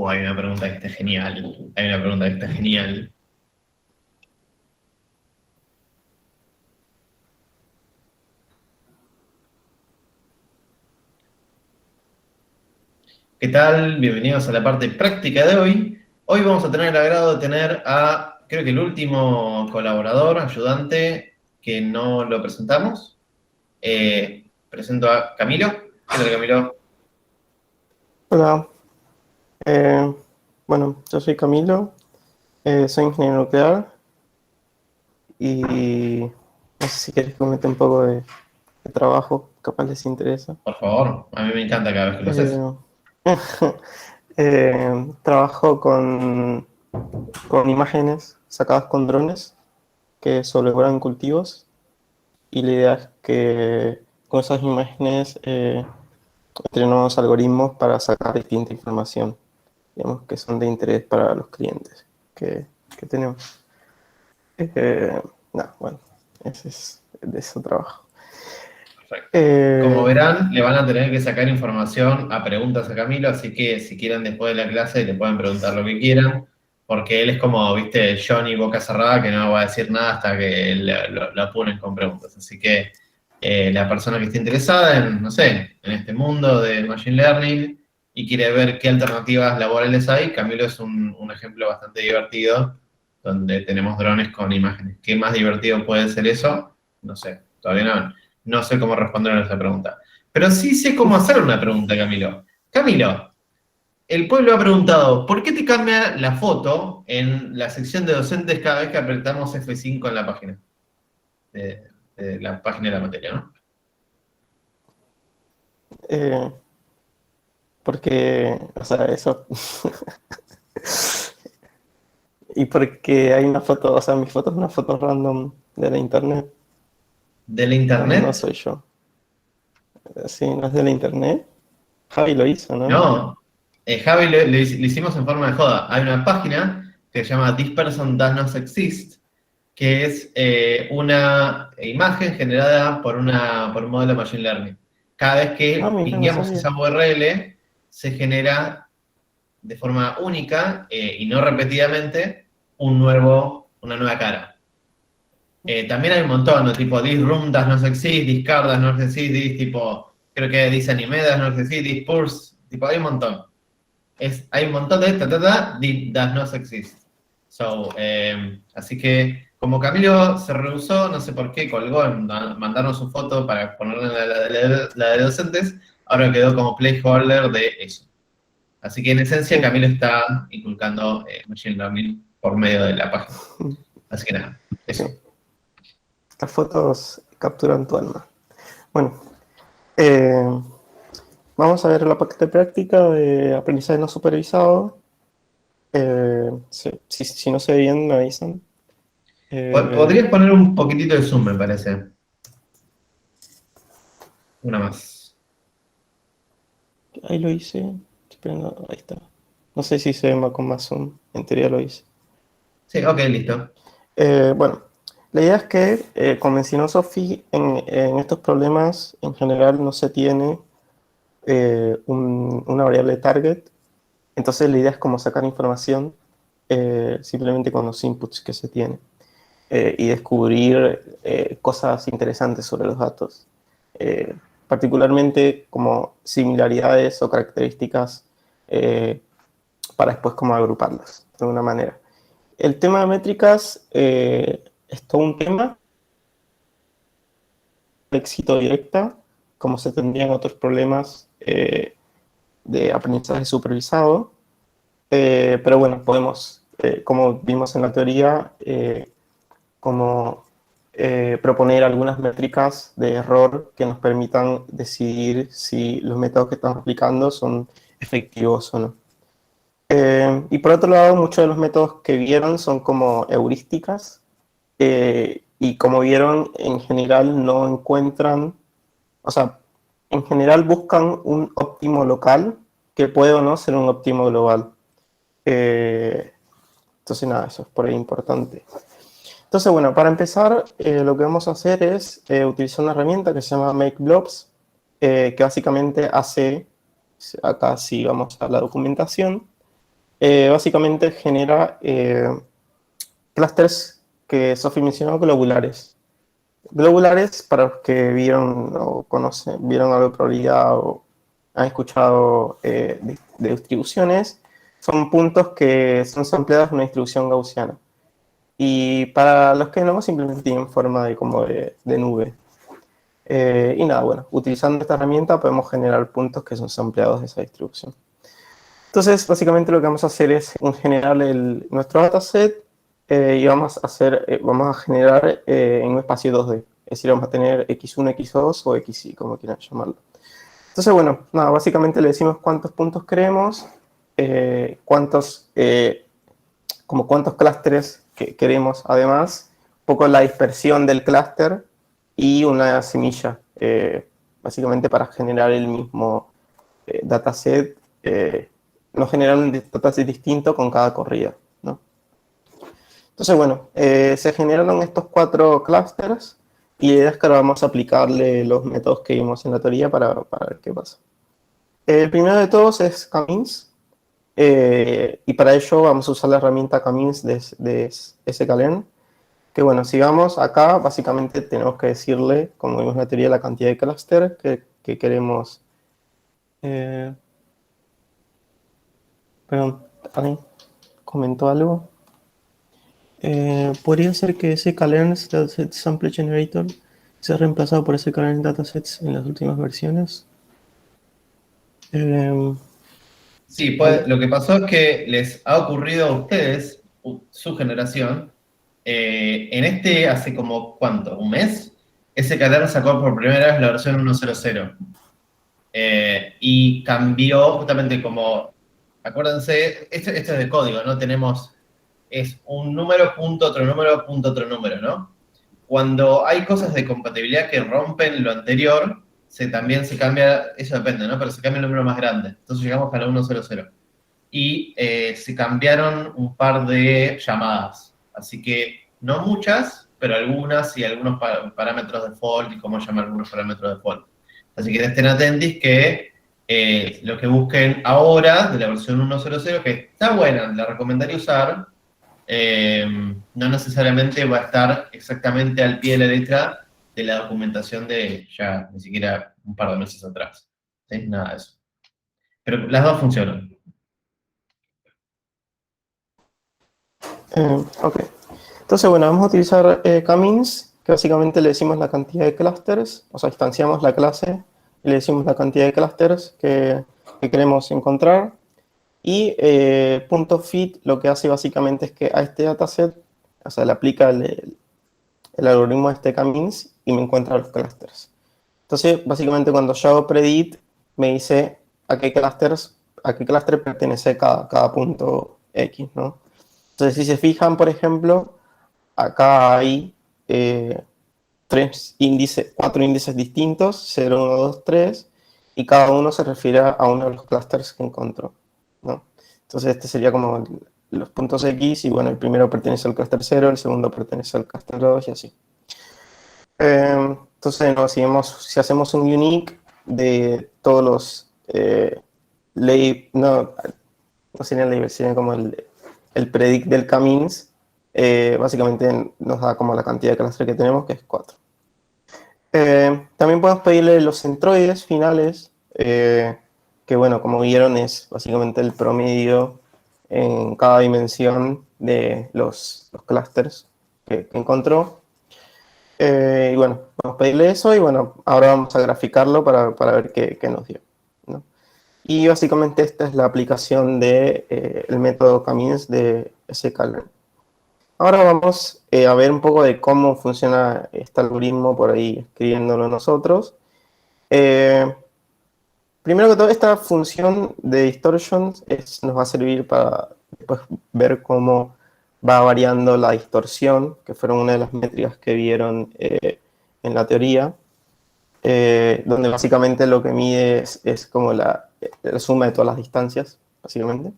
Hay una pregunta que está genial. Hay una pregunta que está genial. ¿Qué tal? Bienvenidos a la parte práctica de hoy. Hoy vamos a tener el agrado de tener a, creo que el último colaborador, ayudante, que no lo presentamos. Presento a Camilo. ¿Qué tal, Camilo? Hola, eh, bueno, yo soy Camilo, soy ingeniero nuclear y no sé si quieres comentar un poco de trabajo, capaz les interesa. Por favor, a mí me encanta cada vez que lo haces. Eh, trabajo con imágenes sacadas con drones que sobrevuelan cultivos y la idea es que con esas imágenes entrenamos algoritmos para sacar distinta información, digamos, que son de interés para los clientes que tenemos. No, bueno, ese es de eso trabajo. Perfecto. Como Eh, verán, le van a tener que sacar información a preguntas a Camilo, así que si quieren después de la clase le pueden preguntar lo que quieran, porque él es como, viste, Johnny boca cerrada que no va a decir nada hasta que lo apuren con preguntas. Así que la persona que esté interesada en, no sé, en este mundo de Machine Learning y quiere ver qué alternativas laborales hay, Camilo es un ejemplo bastante divertido, donde tenemos drones con imágenes. ¿Qué más divertido puede ser eso? No sé, todavía no sé cómo responder a esa pregunta. Pero sí sé cómo hacer una pregunta, Camilo. Camilo, el pueblo ha preguntado, ¿por qué te cambia la foto en la sección de docentes cada vez que apretamos F5 en la página? De la página de la materia, ¿no? eh, Porque, o sea, eso. Y porque hay una foto, o sea, mi foto es una foto random de la internet. ¿De la No, no internet? soy yo. Sí, no es de la internet. Javi lo hizo, ¿no? No. Javi, lo hicimos en forma de joda. Hay una página que se llama This Person Does Not Exist, que es una imagen generada por un modelo de Machine Learning. Cada vez Ah, que mira, no pingueamos sabía. esa URL, se genera de forma única y no repetidamente una nueva cara. También hay un montón, ¿no? Tipo, this room does not exist, this car does not exist, this tipo, creo que this anime does not exist, this purse, tipo, hay un montón. Hay un montón de this does not exist. So, así que, como Camilo se rehusó, no sé por qué, colgó en mandarnos su foto para ponerla en la de docentes, ahora quedó como placeholder de eso. Así que en esencia Sí. Camilo está inculcando Machine Learning por medio de la página. Así que nada, Sí. eso. Las fotos capturan tu alma. Bueno, eh, vamos a ver la parte práctica de aprendizaje no supervisado. Si no se ve bien, me avisan. Eh, Podrías poner un poquitito de zoom, me parece. Una más. Ahí lo hice. Estoy esperando, ahí está. No sé si se ve con más zoom. En teoría lo hice. Sí, ok, listo. Bueno, la idea es que, como mencionó Sophie, en estos problemas en general no se tiene una variable target. Entonces la idea es como sacar información simplemente con los inputs que se tiene y descubrir cosas interesantes sobre los datos. Eh, Particularmente como similaridades o características eh, para después como agruparlas de alguna manera. El tema de métricas es todo un tema de éxito directa, como se tendrían otros problemas de aprendizaje supervisado. Pero bueno, podemos, como vimos en la teoría, como proponer algunas métricas de error que nos permitan decidir si los métodos que estamos aplicando son efectivos o no. Y por otro lado, muchos de los métodos que vieron son como heurísticas y como vieron, en general no encuentran, o sea, en general buscan un óptimo local que puede o no ser un óptimo global. Eh, entonces, nada, eso es por ahí importante. Entonces, bueno, para empezar, lo que vamos a hacer es utilizar una herramienta que se llama MakeBlobs, que básicamente hace, acá sí vamos a la documentación, básicamente genera clústeres que Sophie mencionó, globulares. Globulares, para los que vieron o conocen, vieron algo de probabilidad o han escuchado de distribuciones, son puntos que son sampleados en una distribución gaussiana. Y para los que no, simplemente tienen forma de, como de nube. Y nada, bueno, utilizando esta herramienta podemos generar puntos que son sampleados de esa distribución. Entonces, básicamente lo que vamos a hacer es generar nuestro dataset y vamos a generar en un espacio 2D. Es decir, vamos a tener x1, x2 o xy, como quieran llamarlo. Entonces, bueno, nada, básicamente le decimos cuántos puntos queremos, cuántos clústeres que queremos, además, un poco la dispersión del clúster y una semilla, básicamente para generar el mismo dataset, no generar un dataset distinto con cada corrida, ¿no? Entonces, bueno, se generaron estos 4 clústeres y la idea es que ahora vamos a aplicarle los métodos que vimos en la teoría para ver qué pasa. El primero de todos es k-means, y para ello vamos a usar la herramienta k-means de sklearn, que bueno, si vamos acá, básicamente tenemos que decirle, como vimos en la teoría, la cantidad de clúster que queremos. Perdón, ¿alguien comentó algo? ¿Podría ser que sklearn Dataset Sample Generator sea reemplazado por sklearn Datasets en las últimas versiones? Sí, pues, lo que pasó es que les ha ocurrido a ustedes, su generación, hace como, ¿cuánto? ¿Un mes? Ese Calern sacó por primera vez la versión 1.0.0. Y cambió justamente como, acuérdense, esto es de código, ¿no? Es un número, punto, otro número, ¿no? Cuando hay cosas de compatibilidad que rompen lo anterior, también se cambia, eso depende, ¿no? Pero se cambia el número más grande. Entonces llegamos a la 1.0.0. Y se cambiaron un par de llamadas. Así que no muchas, pero algunas y algunos parámetros default y cómo llamar algunos parámetros default. Así que estén atentos que lo que busquen ahora de la versión 1.0.0, que está buena, la recomendaría usar, no necesariamente va a estar exactamente al pie de la letra de la documentación de ya ni siquiera un par de meses atrás. ¿Sí? Nada de eso. Pero las dos funcionan. Ok. Entonces, bueno, vamos a utilizar k-means, que básicamente le decimos la cantidad de clústeres, o sea, instanciamos la clase y le decimos la cantidad de clústeres que queremos encontrar. Y .fit lo que hace básicamente es que a este dataset, o sea, le aplica el algoritmo de este k-means y me encuentra los clústeres. Entonces, básicamente cuando yo hago predict, me dice a qué clúster pertenece cada punto X, ¿no? Entonces, si se fijan, por ejemplo, acá hay 4 índices distintos, 0, 1, 2, 3, y cada uno se refiere a uno de los clústeres que encontró, ¿no? Entonces, este sería como los puntos X, y bueno, el primero pertenece al clúster 0, el segundo pertenece al clúster 2, y así. Entonces, no, si hacemos un unique de todos los no sería label, sería como el predict del k-means, básicamente nos da como la cantidad de clúster que tenemos, que es 4. También podemos pedirle los centroides finales, que bueno, como vieron es básicamente el promedio en cada dimensión de los clústeres que encontró. Y bueno, vamos a pedirle eso y bueno, ahora vamos a graficarlo para ver qué nos dio, ¿no? Y básicamente esta es la aplicación del el método k-means de sklearn. Ahora vamos a ver un poco de cómo funciona este algoritmo por ahí escribiéndolo nosotros. Primero que todo, esta función de distortion nos va a servir para después ver cómo va variando la distorsión, que fueron una de las métricas que vieron en la teoría, donde básicamente lo que mide es como la suma de todas las distancias, básicamente.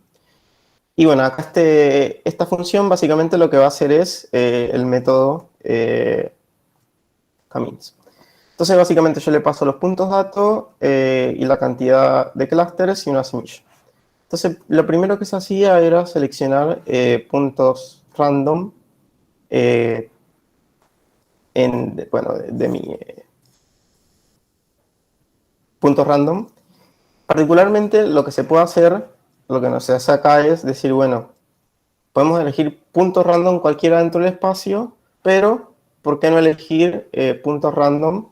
Y bueno, acá esta función básicamente lo que va a hacer es el método k-means. Entonces básicamente yo le paso los puntos datos y la cantidad de clústeres y una semilla. Entonces, lo primero que se hacía era seleccionar puntos random bueno, de mi puntos random. Particularmente lo que se puede hacer, lo que nos hace acá es decir, bueno, podemos elegir puntos random cualquiera dentro del espacio, pero ¿por qué no elegir puntos random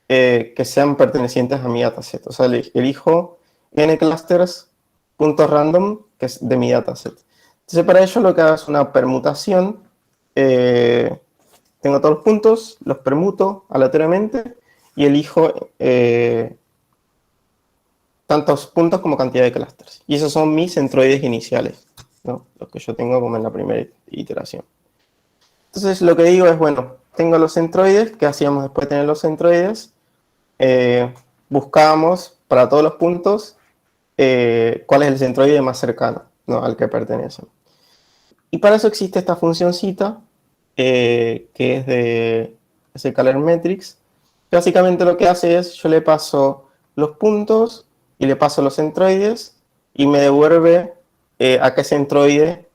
que sean pertenecientes a mi dataset? O sea, elijo n clusters puntos random que es de mi dataset. Entonces, para ello lo que hago es una permutación. Tengo todos los puntos, los permuto aleatoriamente y elijo tantos puntos como cantidad de clusters. Y esos son mis centroides iniciales, ¿no? Los que yo tengo como en la primera iteración. Entonces lo que digo es, bueno, tengo los centroides. ¿Qué hacíamos después de tener los centroides? Buscábamos para todos los puntos cuál es el centroide más cercano, ¿no?, al que pertenecen. Y para eso existe esta funcióncita que es de scalar matrix. Básicamente lo que hace es, yo le paso los puntos y le paso los centroides y me devuelve a qué centroide,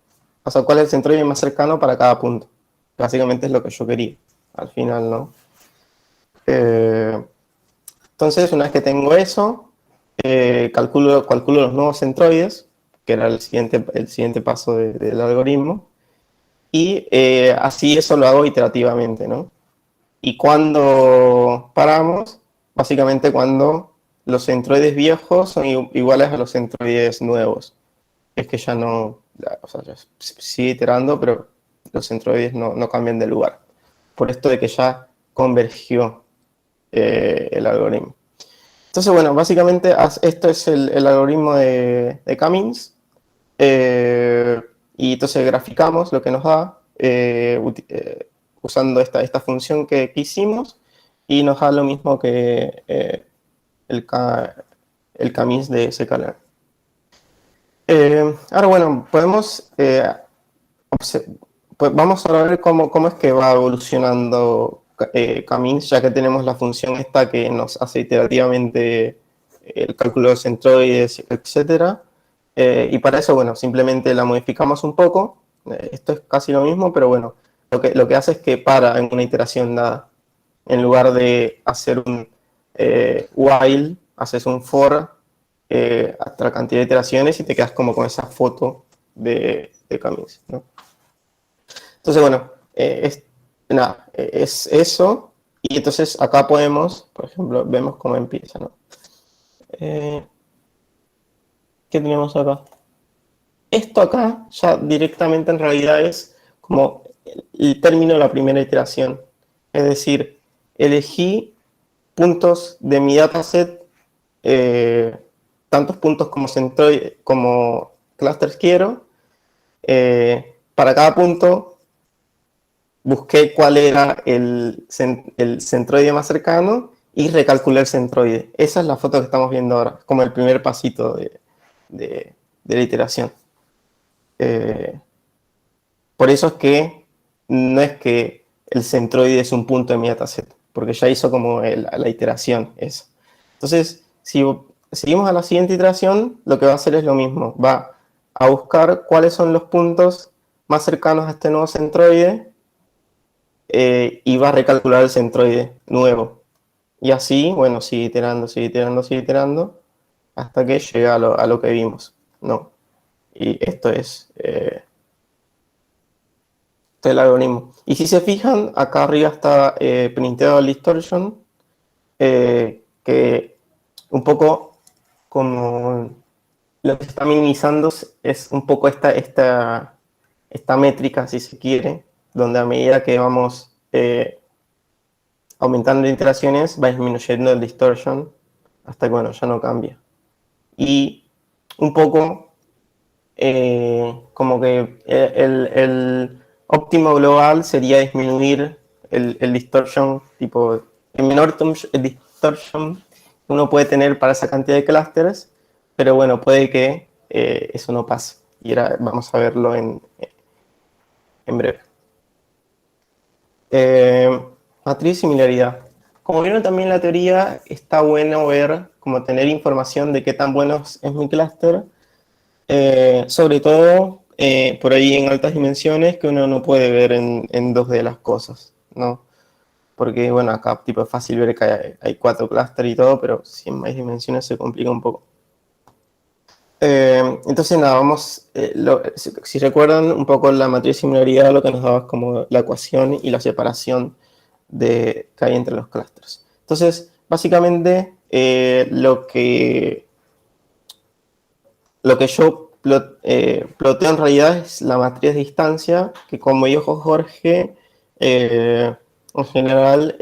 o sea, cuál es el centroide más cercano para cada punto. Básicamente es lo que yo quería, al final, ¿no? Entonces, una vez que tengo eso, calculo los nuevos centroides, que era el siguiente paso del algoritmo, y así eso lo hago iterativamente, ¿no? Y cuando paramos, básicamente cuando los centroides viejos son iguales a los centroides nuevos. Es que ya no, o sea, ya sigue iterando, pero los centroides no cambian de lugar. Por esto de que ya convergió el algoritmo. Entonces, bueno, básicamente esto es el algoritmo de Cummings. Y entonces graficamos lo que nos da usando esta función que hicimos, y nos da lo mismo que el Cummings de sklearn. Ahora, bueno, podemos pues vamos a ver cómo es que va evolucionando Cummings, ya que tenemos la función esta que nos hace iterativamente el cálculo de centroides, etc. Y para eso, bueno, simplemente la modificamos un poco. Esto es casi lo mismo, pero bueno, lo que hace es que para en una iteración dada. En lugar de hacer un while, haces un for hasta la cantidad de iteraciones y te quedas como con esa foto de Cummings, ¿no? Entonces, bueno, es eso. Y entonces acá podemos, por ejemplo, vemos cómo empieza, ¿no? ¿Qué tenemos acá? Esto acá ya directamente en realidad es como el término de la primera iteración. Es decir, elegí puntos de mi dataset, tantos puntos como clusters quiero. Para cada punto busqué cuál era el centroide más cercano y recalculé el centroide. Esa es la foto que estamos viendo ahora, como el primer pasito de la iteración. Por eso es que no es que el centroide es un punto de mi dataset, porque ya hizo como la iteración esa. Entonces, si seguimos a la siguiente iteración, lo que va a hacer es lo mismo. Va a buscar cuáles son los puntos más cercanos a este nuevo centroide y va a recalcular el centroide nuevo. Y así, bueno, sigue iterando, hasta que llega a lo que vimos, ¿no? Y esto es el algoritmo. Y si se fijan, acá arriba está printeado el distortion, que un poco como lo que está minimizando es un poco esta métrica, si se quiere, donde a medida que vamos aumentando iteraciones, va disminuyendo el distortion hasta que, bueno, ya no cambia. Y un poco como que el óptimo global sería disminuir el distortion, tipo, el menor distortion que uno puede tener para esa cantidad de clusters, pero bueno, puede que eso no pase. Y ahora vamos a verlo en breve. Matriz similaridad. Como vieron también en la teoría, está bueno ver, como tener información de qué tan bueno es mi clúster, Sobre todo por ahí en altas dimensiones que uno no puede ver en 2D las cosas, ¿no? Porque, bueno, acá tipo, es fácil ver que hay 4 clústeres y todo, pero si en más dimensiones se complica un poco. Entonces, nada, vamos, si recuerdan un poco la matriz de similaridad, lo que nos daba es como la ecuación y la separación que hay entre los clústeres. Entonces, básicamente, lo que yo ploteo en realidad es la matriz de distancia, que como dijo Jorge, en general,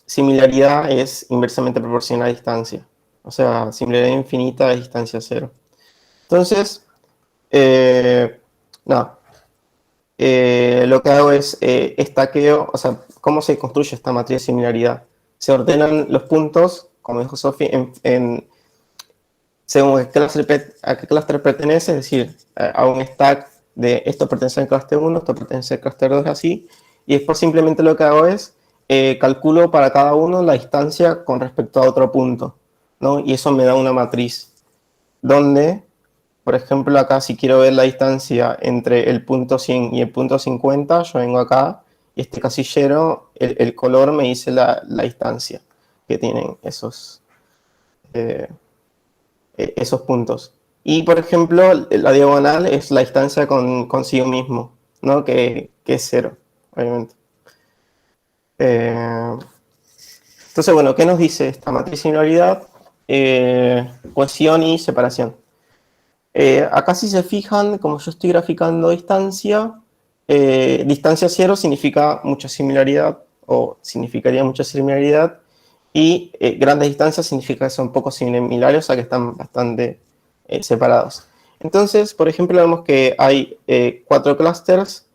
similaridad es inversamente proporcional a distancia. O sea, similaridad infinita es distancia cero. Entonces, no, lo que hago es estaqueo, o sea, ¿cómo se construye esta matriz de similaridad? Se ordenan los puntos, como dijo Sofi, según a qué clúster pertenece, es decir, a un stack de esto pertenece al clúster 1, esto pertenece al clúster 2, así, y después simplemente lo que hago es calculo para cada uno la distancia con respecto a otro punto, ¿no? Y eso me da una matriz donde, por ejemplo, acá si quiero ver la distancia entre el punto 100 y el punto 50, yo vengo acá y este casillero, el color me dice la distancia que tienen eh, esos puntos. Y, por ejemplo, la diagonal es la distancia consigo mismo, ¿no? Que es cero, obviamente. Entonces, bueno, ¿qué nos dice esta matriz de similaridad? Cohesión y separación. Acá si se fijan, como yo estoy graficando distancia, distancia cero significa mucha similaridad, o significaría mucha similaridad, y grandes distancias significa que son poco similares, o sea que están bastante separados. Entonces, por ejemplo, vemos que hay 4 clústeres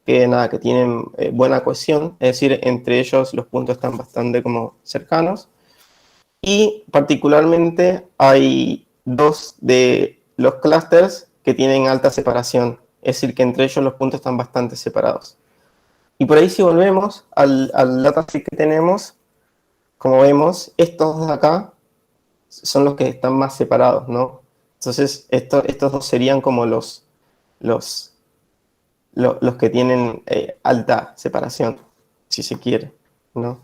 que tienen buena cohesión, es decir, entre ellos los puntos están bastante como cercanos, y particularmente hay 2 de los clústeres que tienen alta separación, es decir, que entre ellos los puntos están bastante separados. Y por ahí si volvemos al dataset que tenemos, como vemos, estos dos de acá son los que están más separados, ¿no? Entonces, estos dos serían como los, los que tienen alta separación, si se quiere, ¿no?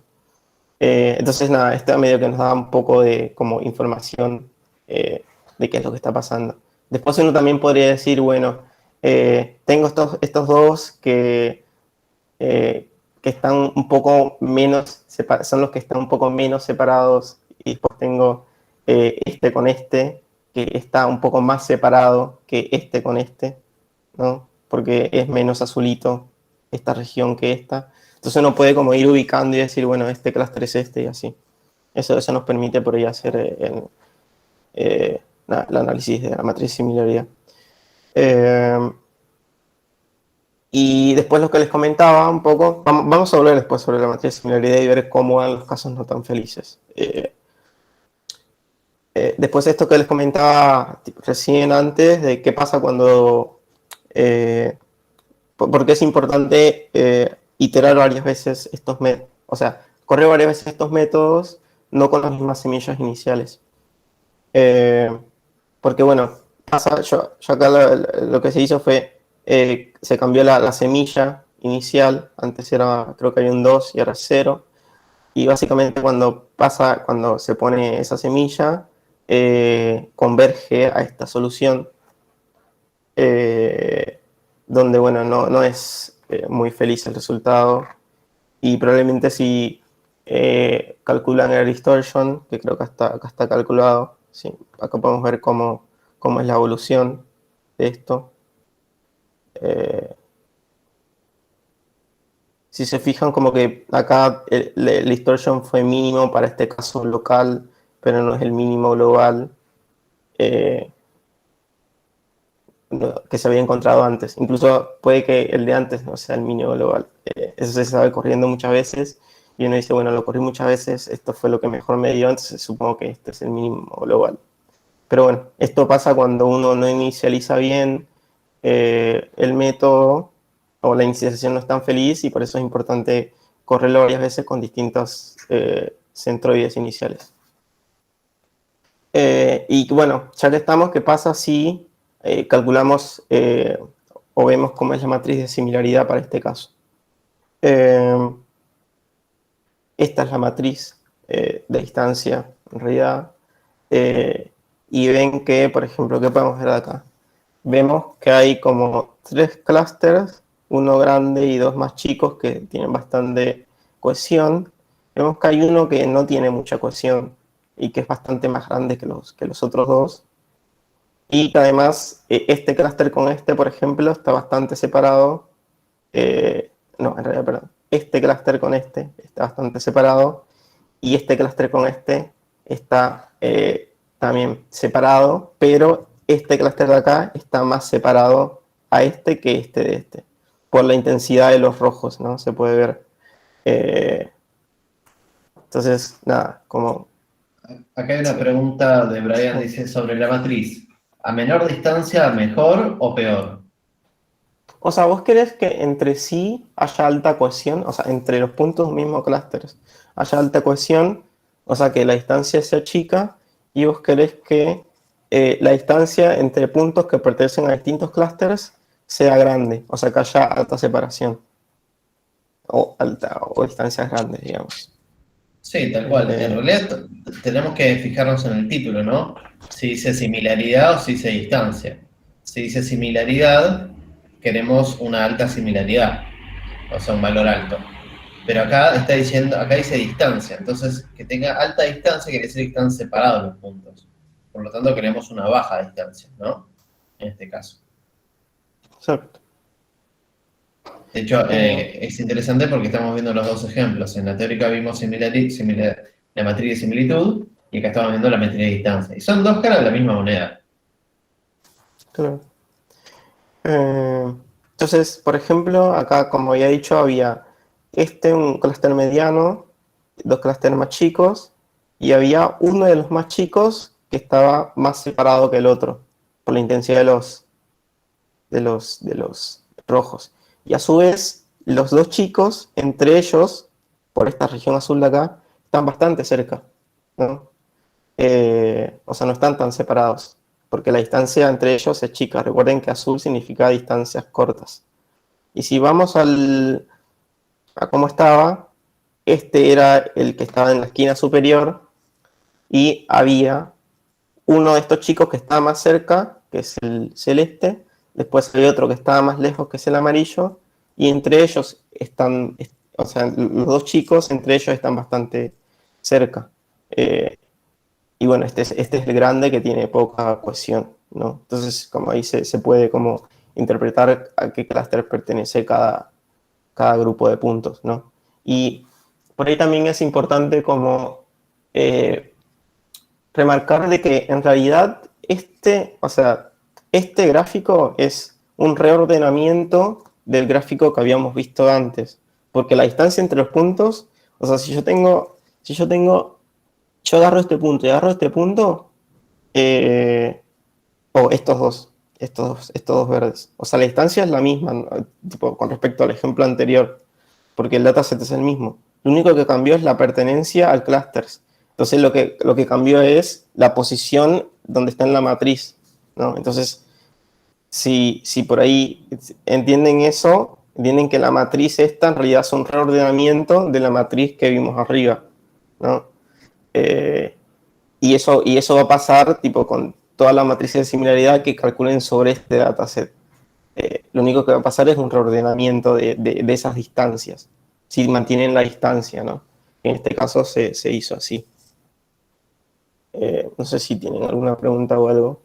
Entonces, nada, esto medio que nos da un poco de como información de qué es lo que está pasando. Después uno también podría decir, bueno, tengo estos dos que están un poco menos separados, son los que están un poco menos separados, y después tengo este con este, que está un poco más separado que este con este, ¿no? Porque es menos azulito esta región que esta. Entonces uno puede como ir ubicando y decir, bueno, este clúster es este y así. Eso nos permite por ahí hacer el análisis de la matriz de similaridad. Y después lo que les comentaba un poco, vamos a hablar después sobre la matriz de similaridad y ver cómo van los casos no tan felices. Después esto que les comentaba recién antes, de qué pasa cuando... porque es importante iterar varias veces estos métodos, o sea, correr varias veces estos métodos, no con las mismas semillas iniciales. Porque bueno, pasa, yo acá lo que se hizo fue, se cambió la semilla inicial, antes era, creo que había un 2 y ahora es 0, y básicamente cuando se pone esa semilla, converge a esta solución, donde bueno, no es muy feliz el resultado, y probablemente si calculan el distortion, que creo que acá está calculado, sí, acá podemos ver cómo es la evolución de esto. Si se fijan, como que acá el distortion fue mínimo para este caso local, pero no es el mínimo global que se había encontrado antes. Incluso puede que el de antes no sea el mínimo global. Eso se sabe corriendo muchas veces y uno dice, bueno, lo corrí muchas veces, esto fue lo que mejor me dio, entonces supongo que este es el mínimo global. Pero bueno, esto pasa cuando uno no inicializa bien el método, o la inicialización no es tan feliz, y por eso es importante correrlo varias veces con distintos centroides iniciales. Y bueno, ya que estamos, ¿qué pasa si calculamos o vemos cómo es la matriz de similaridad para este caso? Esta es la matriz de distancia, en realidad. Y ven que, por ejemplo, ¿qué podemos ver acá? Vemos que hay como 3 clústeres, uno grande y 2 más chicos que tienen bastante cohesión. Vemos que hay uno que no tiene mucha cohesión y que es bastante más grande que los otros dos. Y que además este clúster con este, por ejemplo, está bastante separado. No, en realidad, perdón. Este clúster con este está bastante separado y este clúster con este está también separado, pero este clúster de acá está más separado a este que este de este, por la intensidad de los rojos, ¿no? Se puede ver. Entonces, nada, como... Acá hay una pregunta de Brian, dice, sobre la matriz. ¿A menor distancia, mejor o peor? O sea, vos querés que entre sí haya alta cohesión, o sea, entre los puntos mismos clústeres haya alta cohesión, o sea, que la distancia sea chica, y vos querés que la distancia entre puntos que pertenecen a distintos clústeres sea grande, o sea, que haya alta separación, o distancias grandes, digamos. Sí, tal cual. En realidad tenemos que fijarnos en el título, ¿no? Si dice similaridad o si dice distancia. Si dice similaridad, queremos una alta similaridad, o sea, un valor alto. Pero acá está diciendo, acá dice distancia, entonces que tenga alta distancia quiere decir que están separados los puntos. Por lo tanto, queremos una baja distancia, ¿no? En este caso. Exacto. De hecho, es interesante porque estamos viendo los dos ejemplos. En la teórica vimos la matriz de similitud y acá estamos viendo la matriz de distancia. Y son dos caras de la misma moneda. Claro. Entonces, por ejemplo, acá, como había dicho, había un clúster mediano, 2 clústeres más chicos, y había uno de los más chicos que estaba más separado que el otro, por la intensidad de los rojos. Y a su vez, los 2 chicos, entre ellos, por esta región azul de acá, están bastante cerca, ¿no? O sea, no están tan separados, porque la distancia entre ellos es chica. Recuerden que azul significa distancias cortas. Y si vamos a cómo estaba, este era el que estaba en la esquina superior y había uno de estos chicos que estaba más cerca, que es el celeste, después había otro que estaba más lejos, que es el amarillo, y entre ellos están, o sea, los 2 chicos, entre ellos están bastante cerca. Y bueno, este es el grande que tiene poca cohesión, ¿no? Entonces, como ahí se puede como interpretar a qué clúster pertenece cada grupo de puntos, ¿no? Y por ahí también es importante como remarcar de que en realidad o sea, este gráfico es un reordenamiento del gráfico que habíamos visto antes, porque la distancia entre los puntos, o sea, yo agarro este punto y agarro este punto, o estos dos verdes. O sea, la distancia es la misma, ¿no? Tipo, con respecto al ejemplo anterior, porque el dataset es el mismo. Lo único que cambió es la pertenencia al clúster. Entonces lo que cambió es la posición donde está en la matriz, ¿no? Entonces, si por ahí entienden eso, entienden que la matriz esta en realidad es un reordenamiento de la matriz que vimos arriba, ¿no? Y eso va a pasar tipo con todas las matrices de similaridad que calculen sobre este dataset. Lo único que va a pasar es un reordenamiento de esas distancias, si mantienen la distancia, ¿no? En este caso se hizo así. No sé si tienen alguna pregunta o algo.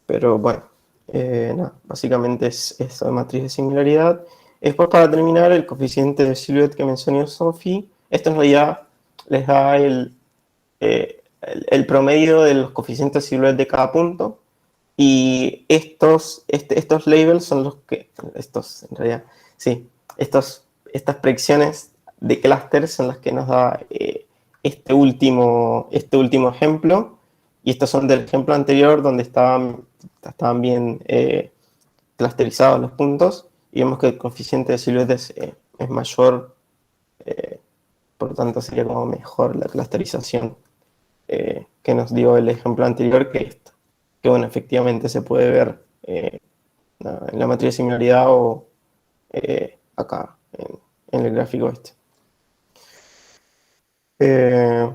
Pero bueno, nada, básicamente es esta matriz de similaridad. Después, para terminar, el coeficiente de silhouette que mencionó Sophie. Esto en realidad les da el promedio de los coeficientes de silhouette de cada punto. Y estos labels son los que, en realidad, sí, estas predicciones de clústeres son las que nos da este último ejemplo. Y estos son del ejemplo anterior donde estaban bien clusterizados los puntos. Y vemos que el coeficiente de silhouette es mayor, por lo tanto sería como mejor la clusterización. que nos dio el ejemplo anterior, que esto, que bueno, efectivamente se puede ver en la matriz de similaridad o acá en el gráfico este.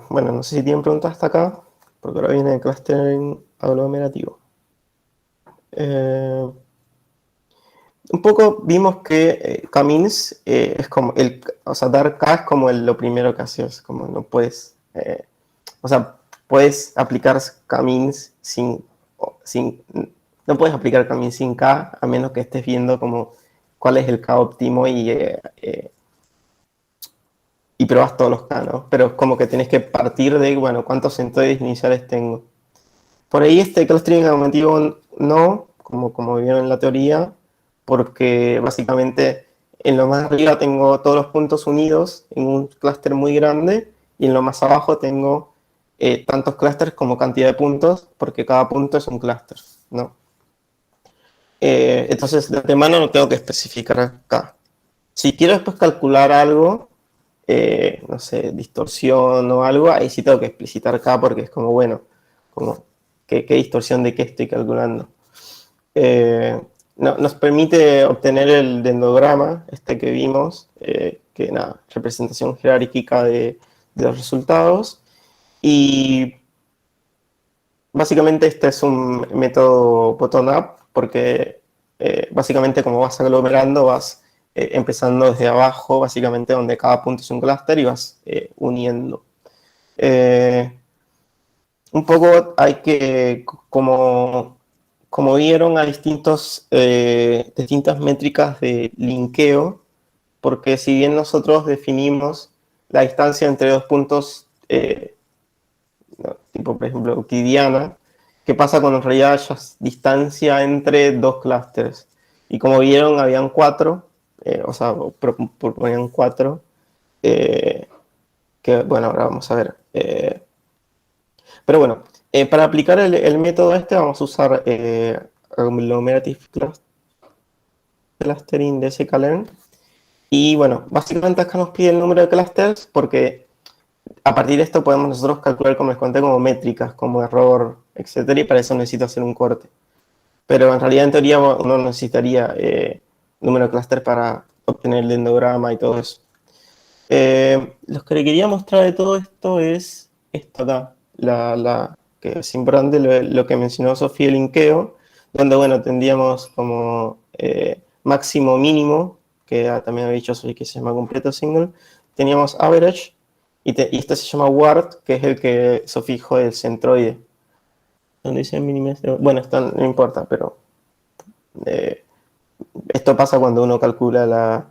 Bueno, no sé si tienen preguntas hasta acá, porque ahora viene el clustering aglomerativo. Un poco vimos que k-means es como o sea, dar k es como lo primero que haces, como no puedes, o sea, puedes aplicar k-means no puedes aplicar k-means sin k, a menos que estés viendo como cuál es el k óptimo y pruebas todos los k, ¿no? Pero es como que tenés que partir de, bueno, cuántos centroides iniciales tengo. Por ahí este clustering aumentativo no, como vieron en la teoría, porque básicamente en lo más arriba tengo todos los puntos unidos en un clúster muy grande y en lo más abajo tengo tantos clústeres como cantidad de puntos, porque cada punto es un clúster, ¿no? Entonces de antemano no tengo que especificar acá. Si quiero después calcular algo, no sé, distorsión o algo, ahí sí tengo que explicitar acá porque es como, bueno, como qué distorsión de qué estoy calculando. Nos permite obtener el dendrograma, este que vimos, que nada, representación jerárquica de los resultados. Y básicamente este es un método bottom-up, porque básicamente como vas aglomerando, vas empezando desde abajo, básicamente donde cada punto es un clúster y vas uniendo. Un poco hay que, como vieron, hay distintas métricas de linkeo, porque si bien nosotros definimos la distancia entre dos puntos, ¿no? Tipo por ejemplo euclidiana, ¿qué pasa cuando en realidad haya distancia entre dos clústeres? Y como vieron, habían cuatro, o sea, proponían cuatro, que bueno, ahora vamos a ver. Pero bueno, para aplicar el método este vamos a usar agglomerative clustering de scikit-learn. Y bueno, básicamente acá nos pide el número de clusters porque a partir de esto podemos nosotros calcular, como les conté, como métricas, como error, etcétera, y para eso necesito hacer un corte. Pero en realidad, en teoría, uno necesitaría número de clusters para obtener el dendrograma y todo eso. Lo que le quería mostrar de todo esto es esto acá, que es importante, lo que mencionó Sofía, el linkeo, donde, bueno, tendríamos como máximo mínimo, que también había dicho Sofía que se llama completo single, teníamos average, y este se llama ward, que es el que Sofía dijo del centroide. Donde dice mínimo, bueno, esto no importa, pero eh, esto pasa cuando uno calcula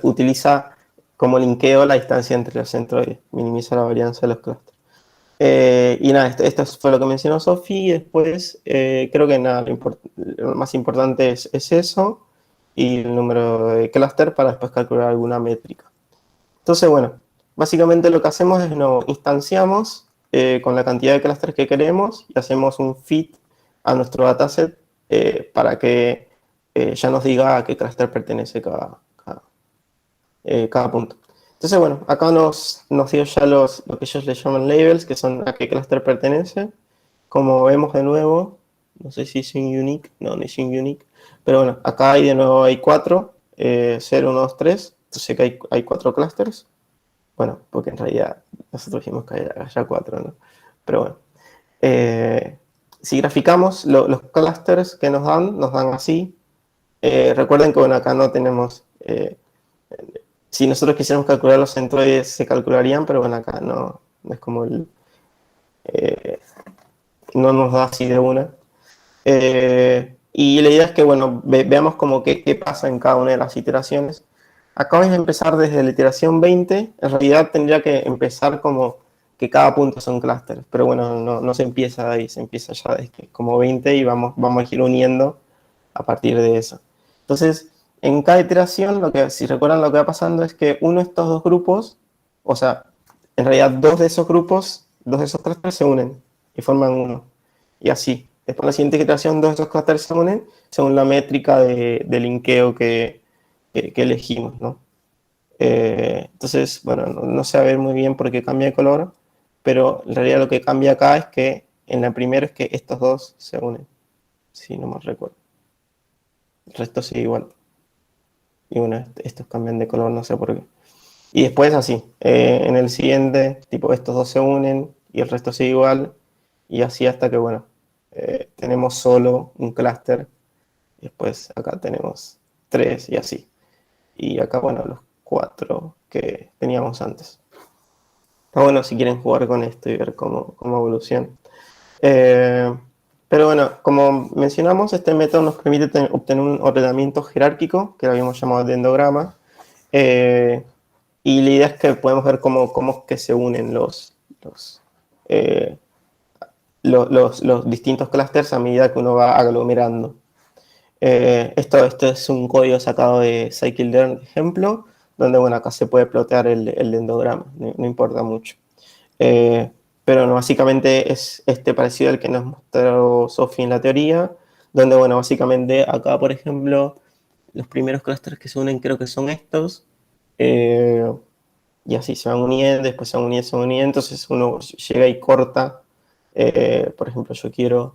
utiliza como linkeo la distancia entre los centroides, minimiza la varianza de los clústeres. Y nada, esto fue lo que mencionó Sofi, y después creo que nada, lo más importante es eso, y el número de clúster para después calcular alguna métrica. Entonces, bueno, básicamente lo que hacemos es nos instanciamos con la cantidad de clústeres que queremos y hacemos un fit a nuestro dataset para que ya nos diga a qué clúster pertenece cada punto. Entonces, bueno, acá nos dio ya lo que ellos le llaman labels, que son a qué clúster pertenece. Como vemos de nuevo, no sé si es un unique, no es un unique, pero bueno, acá de nuevo hay 4, 0, 1, 2, 3, entonces que hay 4 clústeres. Bueno, porque en realidad nosotros dijimos que haya 4, ¿no? Pero bueno, si graficamos los clústeres que nos dan así. Recuerden que bueno, acá no tenemos, si nosotros quisiéramos calcular los centroides se calcularían, pero bueno, acá no es como no nos da así de una. Y la idea es que, bueno, veamos como qué pasa en cada una de las iteraciones. Acá vamos a empezar desde la iteración 20. En realidad tendría que empezar como que cada punto son clústeres, pero bueno, no se empieza de ahí, se empieza ya desde como 20 y vamos a ir uniendo a partir de eso. Entonces, en cada iteración, si recuerdan, lo que va pasando es que uno de estos dos grupos, o sea, en realidad dos de esos grupos, dos de esos clústeres se unen y forman uno. Y así. Después, en la siguiente iteración, dos de esos clústeres se unen según la métrica de linkeo que elegimos, ¿no? Entonces, bueno, no se va a ver muy bien porque cambia de color, pero en realidad lo que cambia acá es que en la primera es que estos dos se unen, si no mal recuerdo. El resto sigue igual. Y bueno, estos cambian de color, no sé por qué. Y después así, en el siguiente, tipo estos dos se unen y el resto sigue igual. Y así hasta que, bueno, tenemos solo un clúster. Después acá tenemos tres y así. Y acá, bueno, los cuatro que teníamos antes. Está bueno si quieren jugar con esto y ver cómo evoluciona. Eh, pero bueno, como mencionamos, este método nos permite obtener un ordenamiento jerárquico, que lo habíamos llamado dendrograma. Eh, y la idea es que podemos ver cómo es que se unen eh, los distintos clústeres a medida que uno va aglomerando. Esto es un código sacado de scikit-learn, ejemplo, donde bueno, acá se puede plotear el dendrograma, no importa mucho. Eh, pero no, básicamente es este parecido al que nos mostró Sofi en la teoría, donde bueno, básicamente acá, por ejemplo, los primeros clústeres que se unen creo que son estos, eh, y así se van uniendo, después se van uniendo, entonces uno llega y corta, por ejemplo, yo quiero,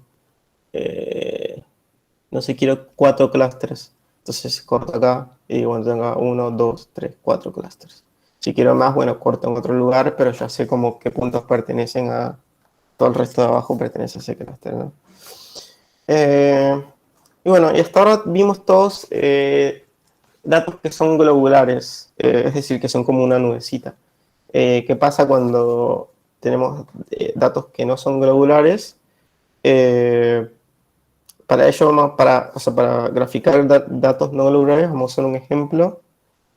eh, no sé, quiero cuatro clústeres, entonces corto acá y digo, bueno, tenga uno, dos, tres, cuatro clústeres. Si quiero más, bueno, corto en otro lugar, pero ya sé como qué puntos pertenecen a todo el resto de abajo, pertenece a ese clúster, ¿no? Y bueno, y hasta ahora vimos todos datos que son globulares, es decir, que son como una nubecita. ¿Qué pasa cuando tenemos datos que no son globulares? Eh, para ello, o sea, para graficar datos no globulares, vamos a hacer un ejemplo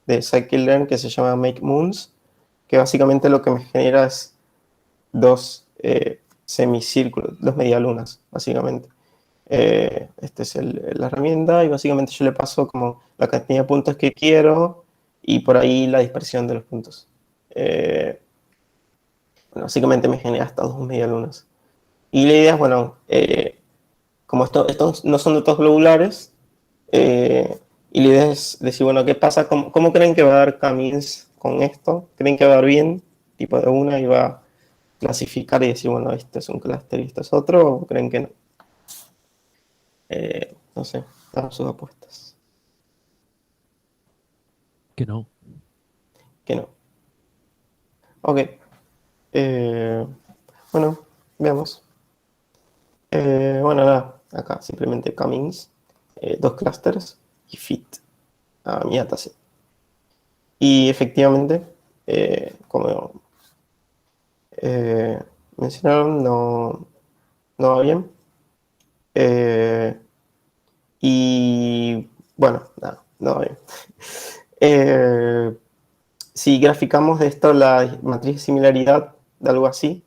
de scikit-learn que se llama MakeMoons, que básicamente lo que me genera es dos semicírculos, dos medialunas, básicamente. Esta es la herramienta y básicamente yo le paso como la cantidad de puntos que quiero y por ahí la dispersión de los puntos. Bueno, básicamente me genera hasta dos medialunas. Y la idea es, bueno, como estos no son datos globulares, y la idea es decir, bueno, ¿qué pasa? ¿Cómo creen que va a dar Camins con esto? ¿Creen que va a dar bien? Tipo de una y va a clasificar y decir, bueno, este es un clúster y este es otro, ¿o creen que no? No sé, dan sus apuestas. Que no. Que no. Ok. Eh, bueno, veamos. Bueno, nada, acá simplemente Cummings, dos clusters y fit a mi dataset. Y efectivamente, como mencionaron, no va bien. Y bueno, nada, no va bien. Si graficamos de esto la matriz de similaridad de algo así,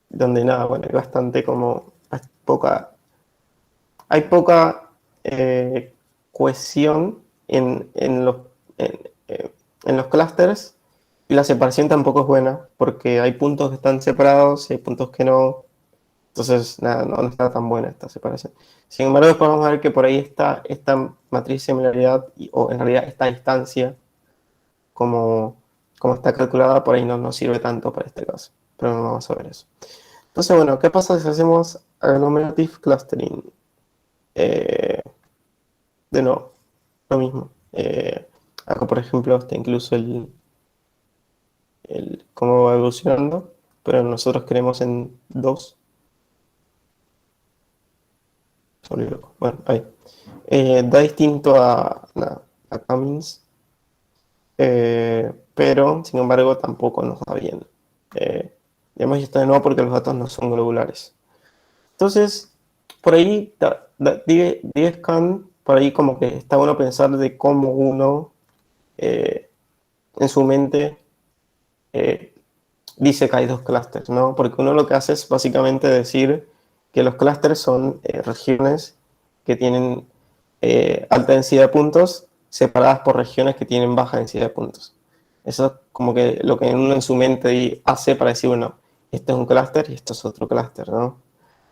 donde nada, bueno, hay bastante como, hay poca cohesión en los clústeres y la separación tampoco es buena porque hay puntos que están separados y hay puntos que no. Entonces, nada, no está tan buena esta separación. Sin embargo, podemos ver que por ahí está esta matriz de similaridad o en realidad esta distancia como está calculada, por ahí no sirve tanto para este caso. Pero no vamos a ver eso. Entonces, bueno, ¿qué pasa si hacemos agglomerative clustering? De nuevo, lo mismo. Acá, por ejemplo, está incluso el cómo va evolucionando, pero nosotros queremos en 2. Bueno, ahí. Da distinto a Cummings, pero sin embargo tampoco nos da bien. Digamos esto de nuevo porque los datos no son globulares. Entonces, por ahí, DSCAN, por ahí como que está bueno pensar de cómo uno en su mente dice que hay dos clústeres, ¿no? Porque uno lo que hace es básicamente decir que los clústeres son regiones que tienen alta densidad de puntos separadas por regiones que tienen baja densidad de puntos. Eso es como que lo que uno en su mente hace para decir, bueno, este es un clúster y esto es otro clúster, ¿no?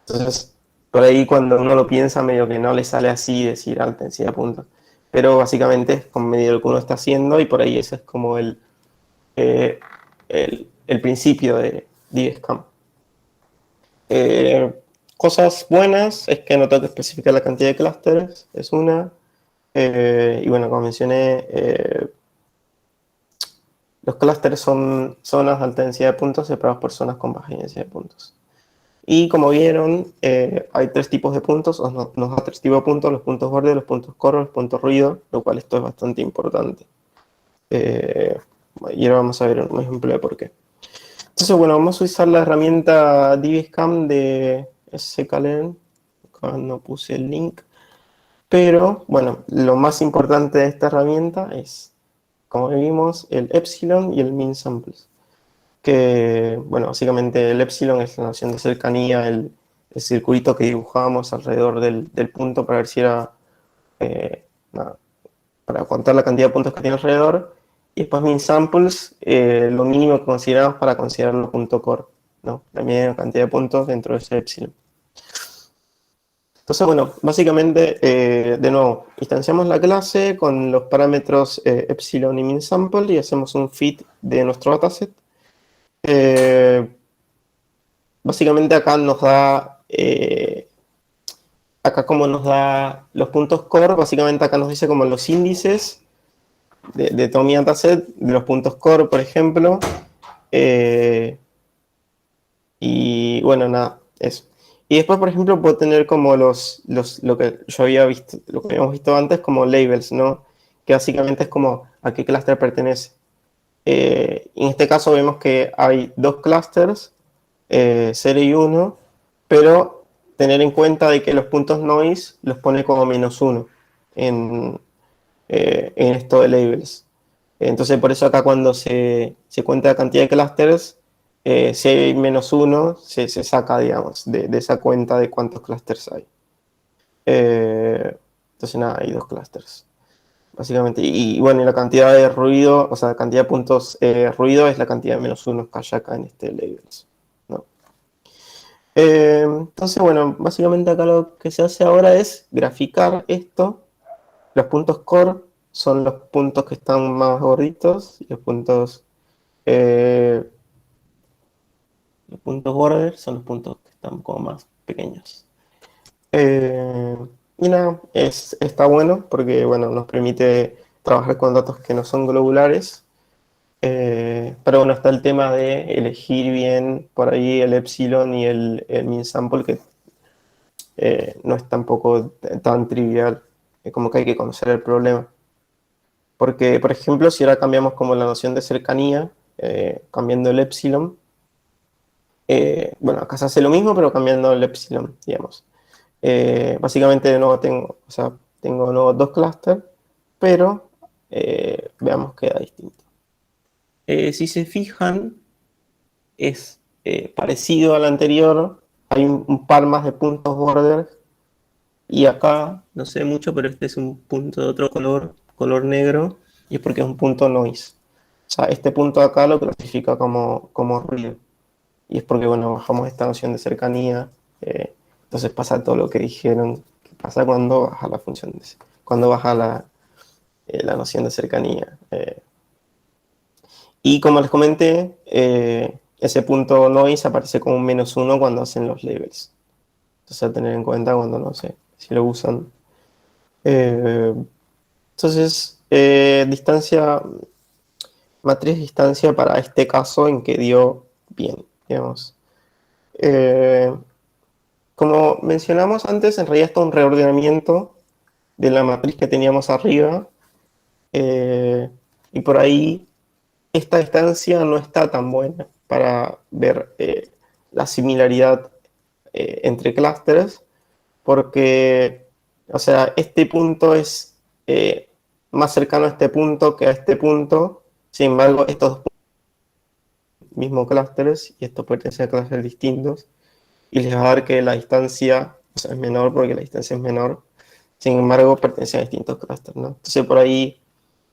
Entonces, por ahí cuando uno lo piensa, medio que no le sale así decir alta densidad de puntos. pero básicamente es con medio lo que uno está haciendo y por ahí ese es como eh, el principio de DSCAM. Cosas buenas es que no tengo que especificar la cantidad de clústeres, es una. Y bueno, como mencioné, los clústeres son zonas de alta densidad de puntos separados por zonas con baja densidad de puntos. Y como vieron, hay tres tipos de puntos, nos da tres tipos de puntos, los puntos borde, los puntos core, los puntos ruido, lo cual esto es bastante importante. Y ahora vamos a ver un ejemplo de por qué. Entonces, bueno, vamos a usar la herramienta DBSCAM de sklearn. Acá no puse el link. Pero, bueno, lo más importante de esta herramienta es, como vimos, el epsilon y el min samples. Que, bueno, básicamente el epsilon es la noción de cercanía, el circulito que dibujábamos alrededor del punto para ver si era, nada, para contar la cantidad de puntos que tiene alrededor. Y después min samples, lo mínimo que consideramos para considerarlo punto core, ¿no? La mínima cantidad de puntos dentro de ese epsilon. Entonces, bueno, básicamente, de nuevo, instanciamos la clase con los parámetros epsilon y min sample y hacemos un fit de nuestro dataset. Básicamente acá nos da, acá como nos da los puntos core, básicamente acá nos dice como los índices de todo mi dataset, de los puntos core, por ejemplo. Y bueno, nada, eso. Y después, por ejemplo, puedo tener como lo que yo había visto, lo que habíamos visto antes, como labels, ¿no? Que básicamente es como a qué clúster pertenece. En este caso vemos que hay dos clusters, 0 y 1, pero tener en cuenta de que los puntos noise los pone como -1 en esto de labels. Entonces, por eso acá cuando se cuenta la cantidad de clusters, si hay -1, se saca, digamos, de esa cuenta de cuántos clusters hay. Entonces, nada, hay dos clusters, básicamente. Y bueno, y la cantidad de ruido, o sea, la cantidad de puntos ruido es la cantidad de -1 que hay acá en este labels, ¿no? Entonces, bueno, básicamente acá lo que se hace ahora es graficar esto. Los puntos core son los puntos que están más gorditos y eh, los puntos border son los puntos que están como más pequeños. Eh, y nada, está bueno porque bueno, nos permite trabajar con datos que no son globulares. Pero bueno, está el tema de elegir bien por ahí el epsilon y el min sample, que no es tampoco tan trivial, como que hay que conocer el problema. Porque, por ejemplo, si ahora cambiamos como la noción de cercanía, cambiando el epsilon, bueno, acá se hace lo mismo, pero cambiando el epsilon, digamos. Básicamente de nuevo tengo, o sea, tengo de nuevo dos clústeres, pero veamos que queda distinto. Si se fijan, es parecido al anterior, hay un par más de puntos border, y acá, no sé mucho, pero este es un punto de otro color negro, y es porque es un punto noise. O sea, este punto acá lo clasifica como ruido. Y es porque, bueno, bajamos esta noción de cercanía. Entonces pasa todo lo que dijeron que pasa cuando baja la función, cuando baja la noción de cercanía. Y como les comenté, ese punto noise aparece como un -1 cuando hacen los labels. Entonces a tener en cuenta cuando, no sé, si lo usan. Entonces, distancia, matriz de distancia para este caso en que dio bien, digamos. Como mencionamos antes, en realidad está un reordenamiento de la matriz que teníamos arriba, y por ahí esta distancia no está tan buena para ver la similaridad entre clústeres, porque, o sea, este punto es más cercano a este punto que a este punto. Sin embargo, estos dos mismos clústeres, y estos pertenecen a clústeres distintos, y les va a dar que la distancia, o sea, es menor porque la distancia es menor. Sin embargo, pertenecen a distintos clústeres, ¿no? Entonces, por ahí,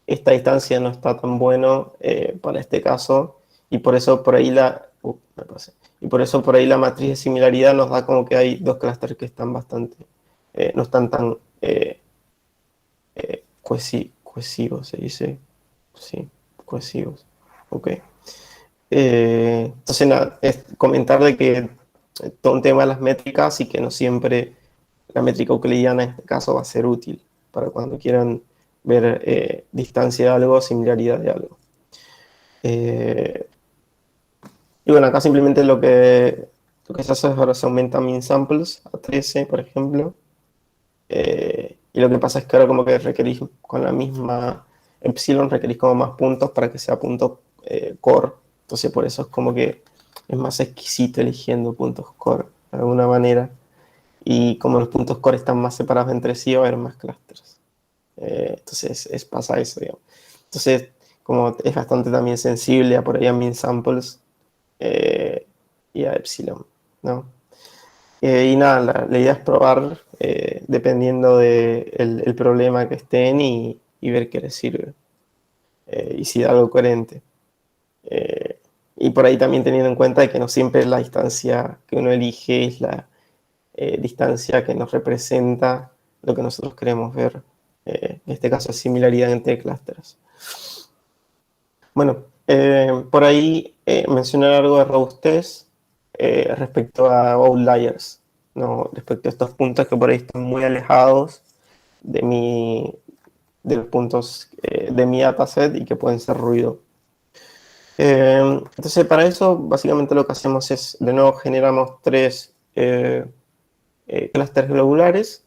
esta distancia no está tan bueno para este caso, y por eso por ahí me pasé. Y por eso por ahí la matriz de similaridad nos da como que hay dos clústeres que están bastante, no están tan cohesivos, se dice. Sí, cohesivos. Ok. Entonces, nada, es comentar de que todo un tema de las métricas y que no siempre la métrica euclidiana en este caso va a ser útil para cuando quieran ver distancia de algo, similaridad de algo. Eh, y bueno, acá simplemente lo que se hace es ahora se aumenta min samples a 13, por ejemplo. Y lo que pasa es que ahora como que requerís con la misma epsilon, requerís como más puntos para que sea punto core. Entonces por eso es como que es más exquisito eligiendo puntos core de alguna manera. Y como los puntos core están más separados entre sí, va a haber más clusters. Entonces pasa eso, digamos. Entonces, como es bastante también sensible a por ahí a min samples eh, y a epsilon, ¿no? Y nada, la idea es probar dependiendo del el problema que estén y ver qué les sirve y si da algo coherente. Eh, y por ahí también teniendo en cuenta que no siempre la distancia que uno elige es la distancia que nos representa lo que nosotros queremos ver. En este caso es similaridad entre clústeres. Bueno, por ahí mencionar algo de robustez respecto a outliers, ¿no? Respecto a estos puntos que por ahí están muy alejados de, de los puntos de mi dataset y que pueden ser ruido. Entonces, para eso, básicamente lo que hacemos es, de nuevo, generamos tres clústeres globulares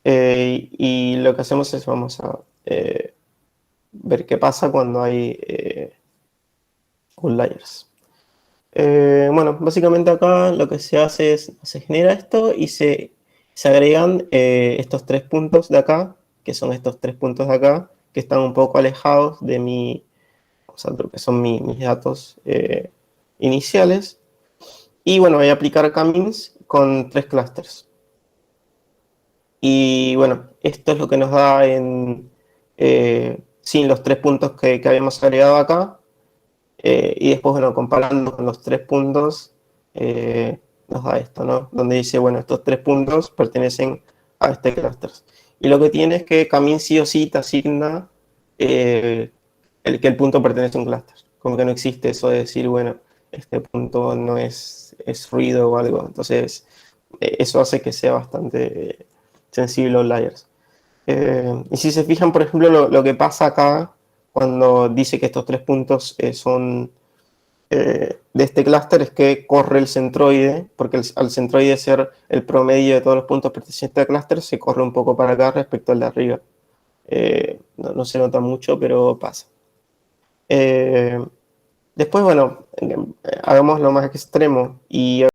y lo que hacemos es, vamos a ver qué pasa cuando hay outliers. Bueno, básicamente acá lo que se hace es, se genera esto y se agregan estos tres puntos de acá, que son estos tres puntos de acá, que están un poco alejados de o sea, lo que son mis datos iniciales. Y bueno, voy a aplicar Camins con tres clusters. Y bueno, esto es lo que nos da sin los tres puntos que habíamos agregado acá. Y después, bueno, comparando con los tres puntos, nos da esto, ¿no? Donde dice, bueno, estos tres puntos pertenecen a este clúster. Y lo que tiene es que Camin sí o sí te asigna eh, que el punto pertenece a un clúster. Como que no existe eso de decir, bueno, este punto no es ruido o algo. Entonces, eso hace que sea bastante sensible a outliers. Y si se fijan, por ejemplo, lo que pasa acá cuando dice que estos tres puntos son de este clúster es que corre el centroide, porque al centroide ser el promedio de todos los puntos pertenecientes al clúster, se corre un poco para acá respecto al de arriba. No se nota mucho, pero pasa. Eh, Después, bueno, hagamos lo más extremo y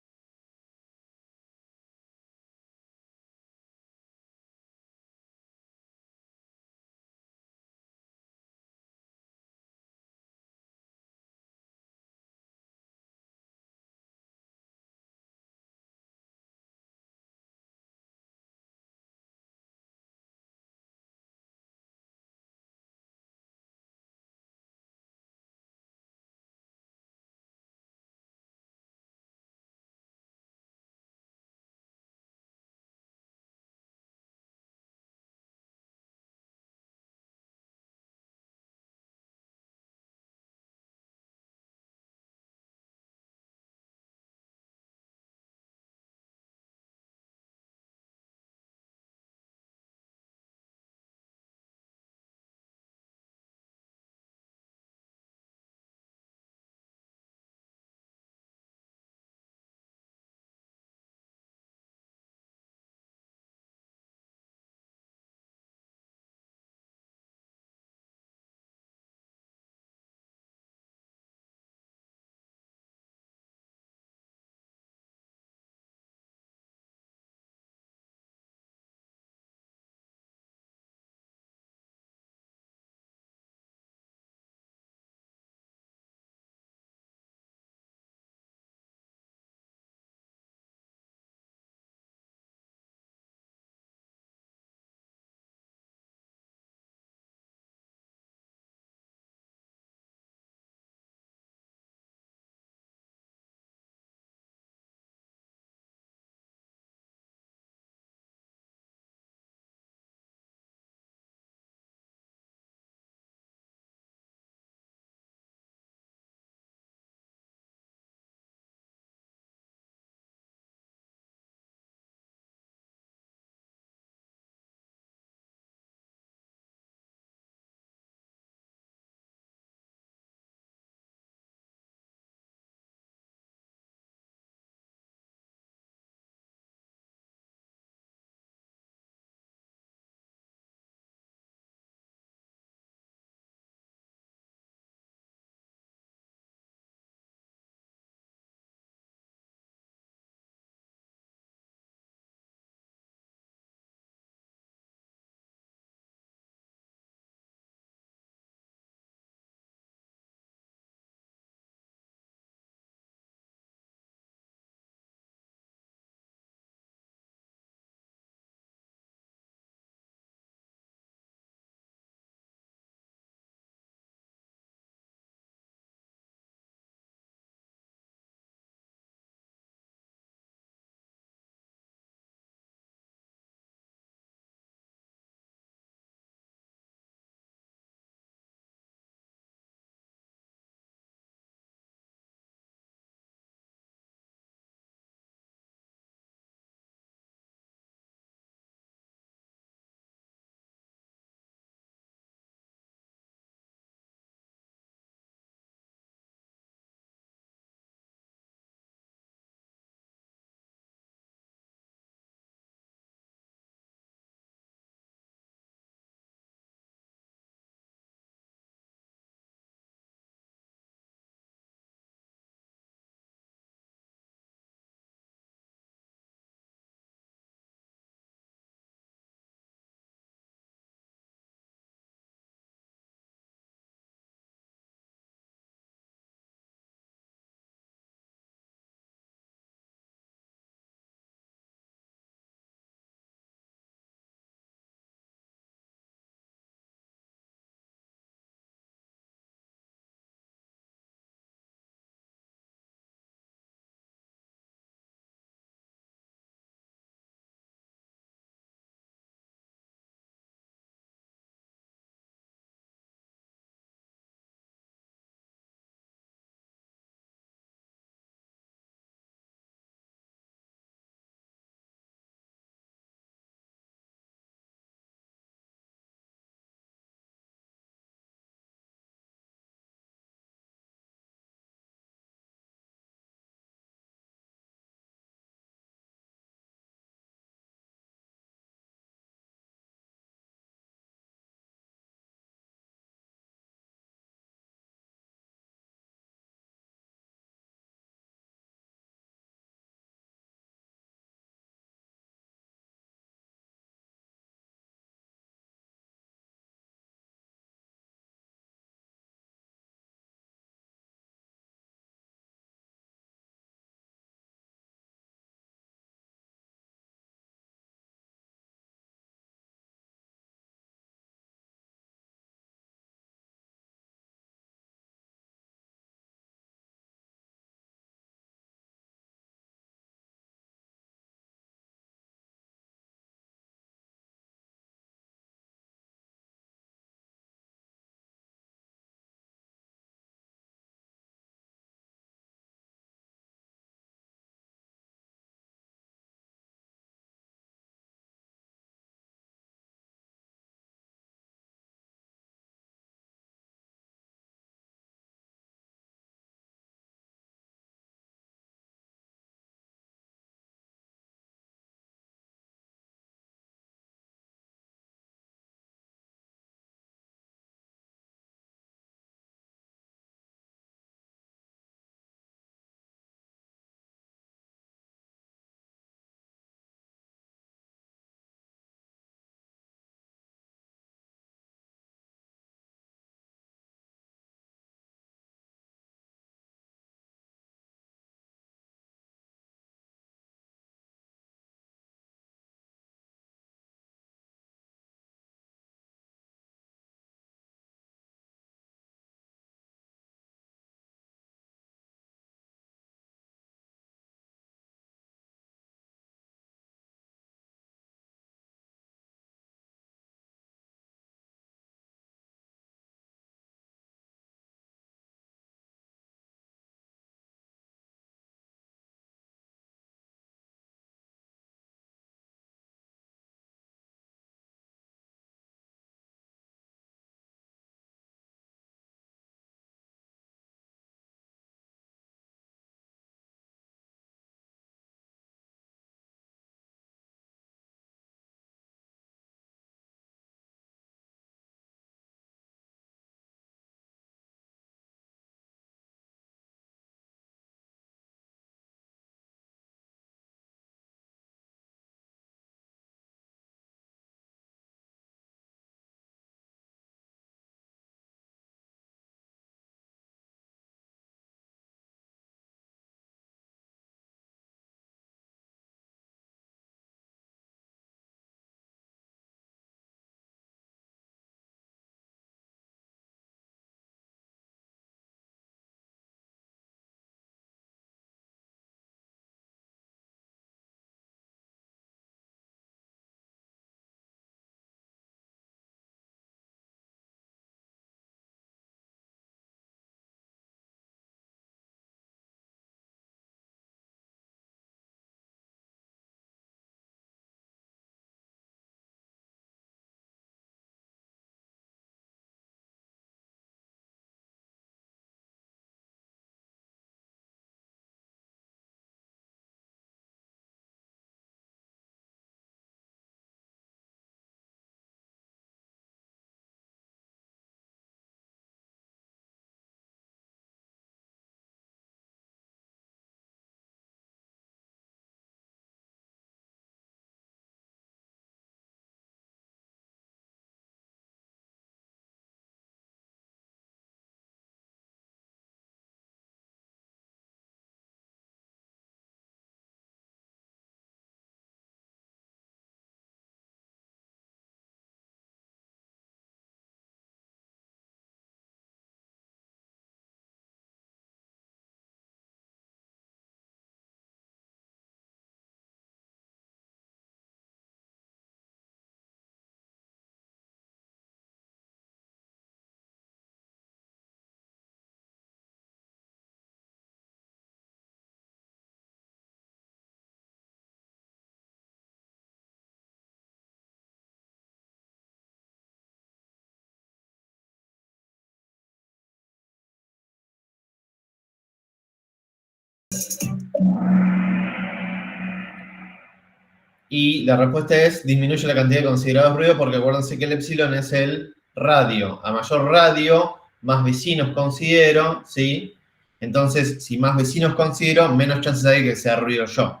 Y la respuesta es, disminuye la cantidad de considerados ruido, porque acuérdense que el epsilon es el radio. A mayor radio, más vecinos considero, ¿sí? Entonces, si más vecinos considero, menos chances hay de que sea ruido yo.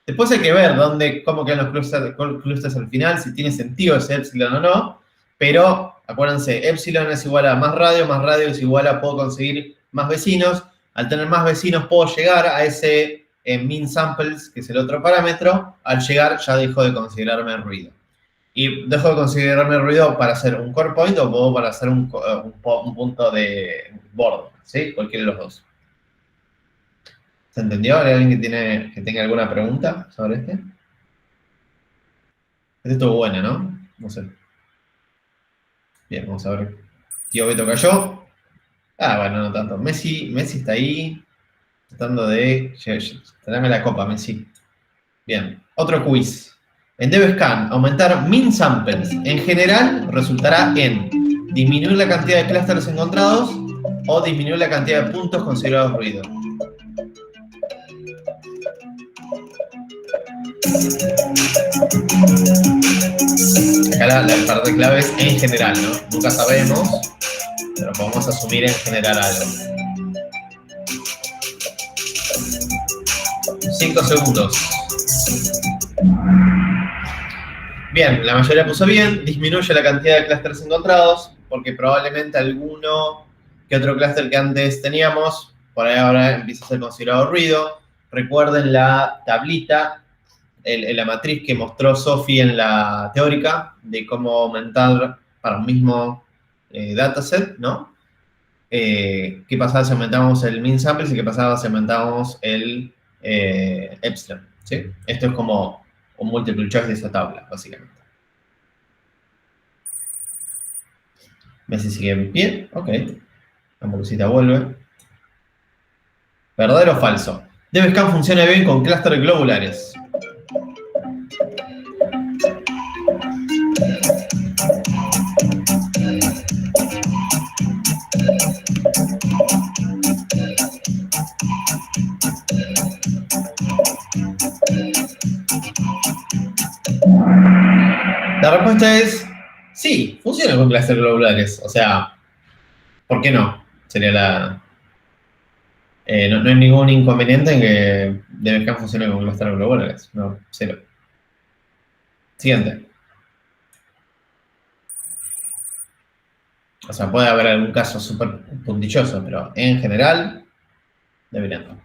Después hay que ver cómo quedan los clústeres al final, si tiene sentido ese epsilon o no. Pero, acuérdense, epsilon es igual a más radio es igual a puedo conseguir más vecinos. Al tener más vecinos puedo llegar a ese min samples, que es el otro parámetro. Al llegar ya dejo de considerarme ruido. Y dejo de considerarme ruido para hacer un core point o para hacer un punto de borde, ¿sí? Cualquiera de los dos. ¿Se entendió? ¿Hay alguien que tenga alguna pregunta sobre este? Este estuvo bueno, ¿no? No sé. Bien, vamos a ver. Tío Beto cayó. Ah, bueno, no tanto. Messi está ahí. Tratando de... Tráeme la copa, Messi. Bien. Otro quiz. En DevScan, aumentar min samples en general resultará en disminuir la cantidad de clústeres encontrados o disminuir la cantidad de puntos considerados ruido. Acá la parte clave es en general, ¿no? Nunca sabemos, pero podemos asumir en general algo. 5 segundos. Bien, la mayoría puso bien. Disminuye la cantidad de clústeres encontrados, porque probablemente alguno que otro clúster que antes teníamos, por ahí ahora empieza a ser considerado ruido. Recuerden la tablita, la matriz que mostró Sofi en la teórica, de cómo aumentar para un mismo dataset, ¿no? ¿Qué pasaba si aumentábamos el min samples y qué pasaba si aumentábamos el epsilon? ¿Sí? Esto es como un multiple choice de esa tabla, básicamente. Messi sigue en pie. Ok. La hamburguesita vuelve. ¿Verdadero o falso? DevScan funciona bien con clústeres globulares. La respuesta es sí, funciona con clústeres globulares. O sea, ¿por qué no? Sería la... no hay ningún inconveniente en que DevScan funcione con clústeres globulares. No, cero. Siguiente. O sea, puede haber algún caso súper puntilloso, pero en general deberían.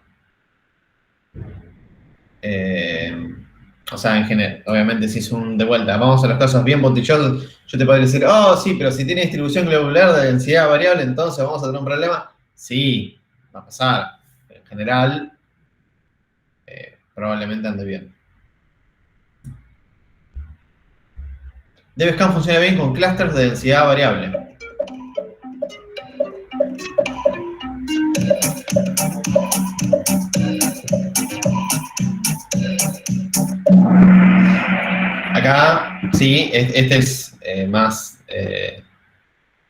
O sea, en general, obviamente si es de vuelta, vamos a los casos bien puntillosos, yo te podría decir, oh, sí, pero si tiene distribución globular de densidad variable, entonces vamos a tener un problema. Sí, va a pasar. Pero en general, probablemente ande bien. DevScan funciona bien con clústeres de densidad variable. Acá, sí, este es más...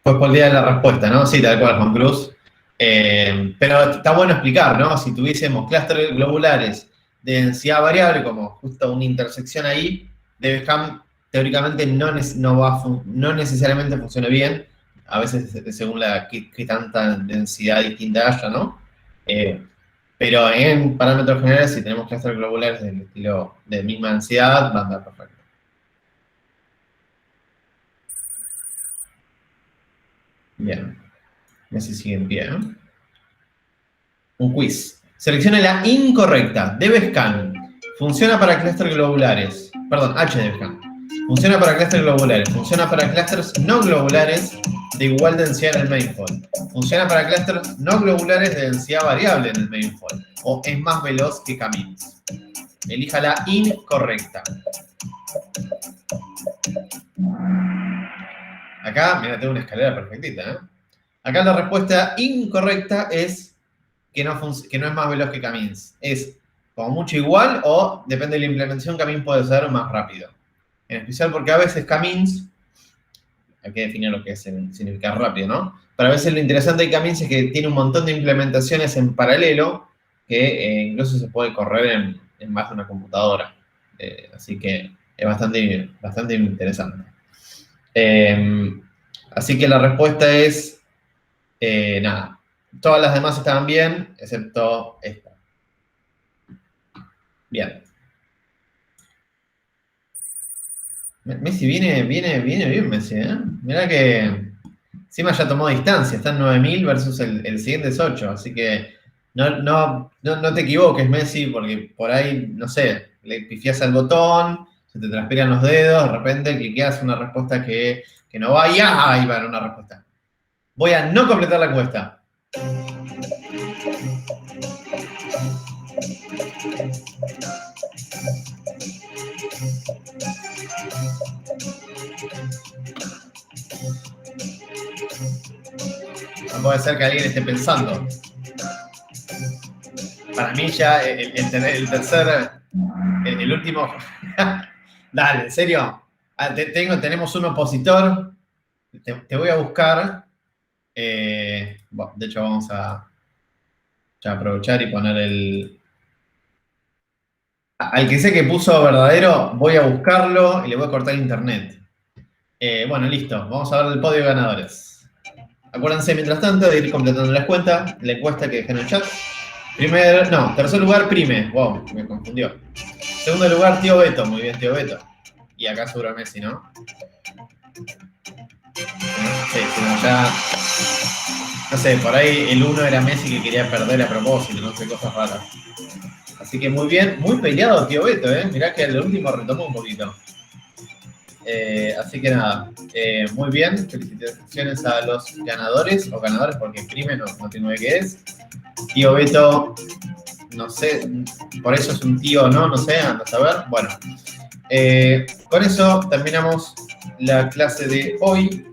pues por el día de la respuesta, ¿no? Sí, tal cual, Juan Cruz. Pero está bueno explicar, ¿no? Si tuviésemos clústeres globulares de densidad variable, como justo una intersección ahí, DevScan teóricamente no necesariamente funciona bien, a veces según qué tanta densidad distinta haya, ¿no? Pero en parámetros generales, si tenemos clústeres globulares del estilo de misma densidad, va a andar perfecto. Bien. Messi sigue en pie, ¿eh? Un quiz. Seleccione la incorrecta. DevScan. Funciona para clústeres globulares. Perdón, HDevScan. Funciona para clústeres globulares. Funciona para clústeres no globulares de igual densidad en el mainfold. Funciona para clústeres no globulares de densidad variable en el mainfold. O es más veloz que Camins. Elija la incorrecta. Acá, mira, tengo una escalera perfectita, ¿eh? Acá la respuesta incorrecta es que no es más veloz que Camins. Es como mucho igual o, depende de la implementación, Camins puede ser más rápido. En especial porque a veces Camins, hay que definir lo que significa rápido, ¿no? Pero a veces lo interesante de Camins es que tiene un montón de implementaciones en paralelo que incluso se puede correr en más de una computadora. Así que es bastante interesante. Así que la respuesta es nada. Todas las demás estaban bien, excepto esta. Bien. Messi viene bien, Messi, ¿eh? Mirá que encima ya tomó distancia, está en 9000 versus el siguiente es 8, así que no te equivoques, Messi, porque por ahí, no sé, le pifias al botón, se te transpiran los dedos, de repente cliqueas una respuesta que no va y ahí va una respuesta. Voy a no completar la encuesta. No puede ser que alguien esté pensando. Para mí ya el tercer, el último... Dale, ¿en serio? Tenemos un opositor. Te voy a buscar. Bueno, de hecho, vamos a ya aprovechar y poner el... Al que sé que puso verdadero, voy a buscarlo y le voy a cortar internet. Bueno, listo. Vamos a ver el podio de ganadores. Acuérdense, mientras tanto, de ir completando la encuesta que dejé en el chat. Tercer lugar, Prime. Wow, me confundió. Segundo lugar, Tío Beto. Muy bien, Tío Beto. Y acá seguro Messi, ¿no? Sí, como ya... No sé, por ahí el 1 era Messi que quería perder a propósito, no sé, cosas raras. Así que muy bien, muy peleado Tío Beto, ¿eh? Mirá que el último retomó un poquito. Así que nada, muy bien, felicitaciones a los ganadores, o ganadores porque Prime no tengo idea qué es. Tío Beto, no sé, por eso es un tío o no sé, anda a saber. Bueno, con eso terminamos la clase de hoy.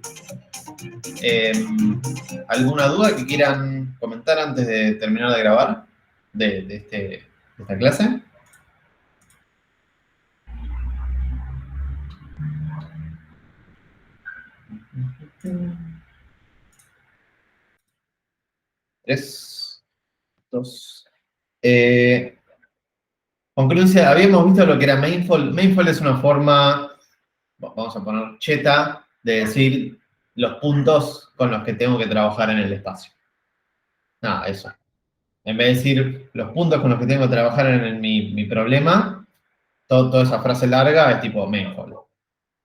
¿Alguna duda que quieran comentar antes de terminar de grabar de esta clase? Tres, dos. Conclusión, habíamos visto lo que era Mainfold. Mainfold es una forma, vamos a poner cheta, de decir los puntos con los que tengo que trabajar en el espacio. Nada, eso. En vez de decir los puntos con los que tengo que trabajar en mi problema, toda esa frase larga es tipo Mainfold.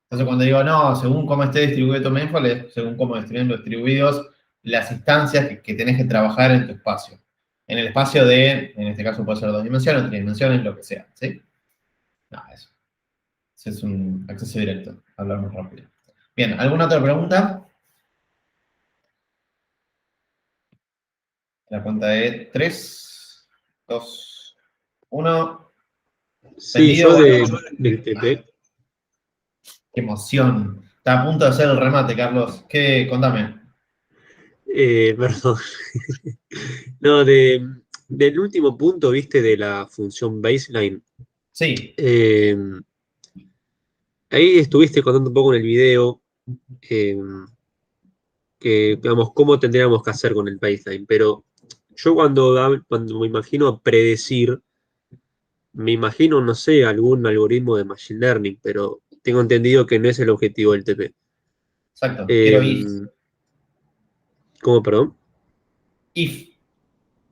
Entonces cuando digo, no, según cómo esté distribuido tu Mainfold, es según cómo estén distribuidos las instancias que tenés que trabajar en tu espacio. En el espacio en este caso puede ser 2 dimensiones, 3 dimensiones, lo que sea, ¿sí? Nada, eso. Ese es un acceso directo, hablar más rápido. Bien, ¿alguna otra pregunta? La cuenta de 3, 2, 1. Sí, ¿Entendido? yo Bueno, del TP. qué emoción. Está a punto de hacer el remate, Carlos. Contame. Perdón. No, del último punto, viste, de la función baseline. Sí, eh, Ahí estuviste contando un poco en el video eh, que, digamos, cómo tendríamos que hacer con el baseline, pero yo cuando me imagino predecir, me imagino, no sé, algún algoritmo de machine learning, pero tengo entendido que no es el objetivo del TP. exacto. Quiero if. Eh, ¿Cómo, perdón? If.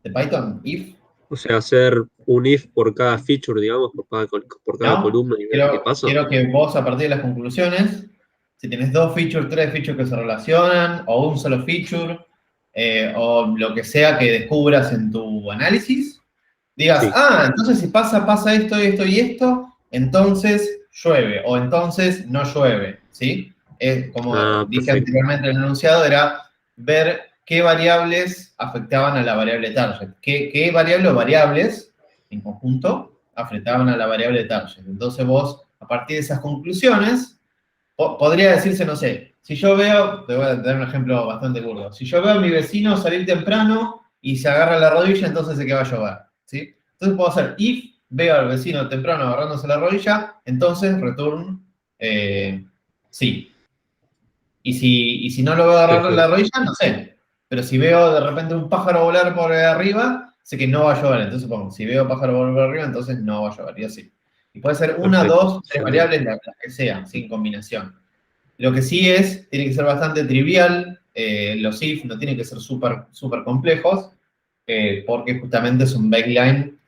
¿De Python? If. O sea, hacer un if por cada feature, digamos, por cada No, columna y ver qué pasa. quiero que vos, a partir de las conclusiones, si tenés 2 features, 3 features que se relacionan, o un solo feature, o lo que sea que descubras en tu análisis, digas, Sí. Entonces si pasa esto, esto y esto, entonces llueve, o entonces no llueve, ¿sí? Como dije Perfecto. anteriormente en el enunciado, era ver qué variables afectaban a la variable target, qué variables o variables en conjunto afectaban a la variable target. Entonces vos, a partir de esas conclusiones, podría decirse, no sé, si yo veo, te voy a dar un ejemplo bastante burdo, si yo veo a mi vecino salir temprano y se agarra la rodilla, entonces sé que va a llover, ¿sí? Entonces puedo hacer if, veo al vecino temprano agarrándose la rodilla, entonces return sí. Y si no lo veo agarrar la Perfecto. rodilla, no sé. Pero si veo de repente un pájaro volar por arriba, Así que no va a llover. Entonces pongo, si veo pájaro volver arriba, entonces no va a llover. Y así. Y puede ser una, Perfecto, dos, tres excelente. variables, las que sean, sin combinación. Lo que sí tiene que ser bastante trivial. Los if no tienen que ser súper súper complejos, porque justamente es un baseline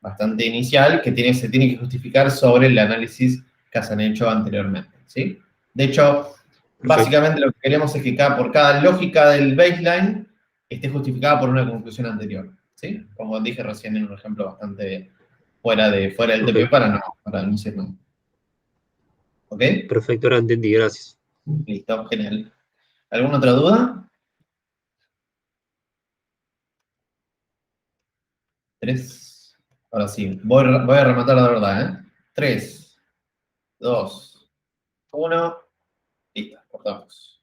bastante inicial que se tiene que justificar sobre el análisis que se han hecho anteriormente, ¿sí? De hecho, Perfecto. básicamente lo que queremos es que por cada lógica del baseline esté justificada por una conclusión anterior, ¿sí? Como dije recién en un ejemplo bastante fuera del Ok, TP para no decir nada. ¿Ok? perfecto, ahora entendí, gracias. Listo, genial. ¿Alguna otra duda? 3. Ahora sí, voy a rematar la verdad, ¿eh? 3, 2, 1. Listo, cortamos.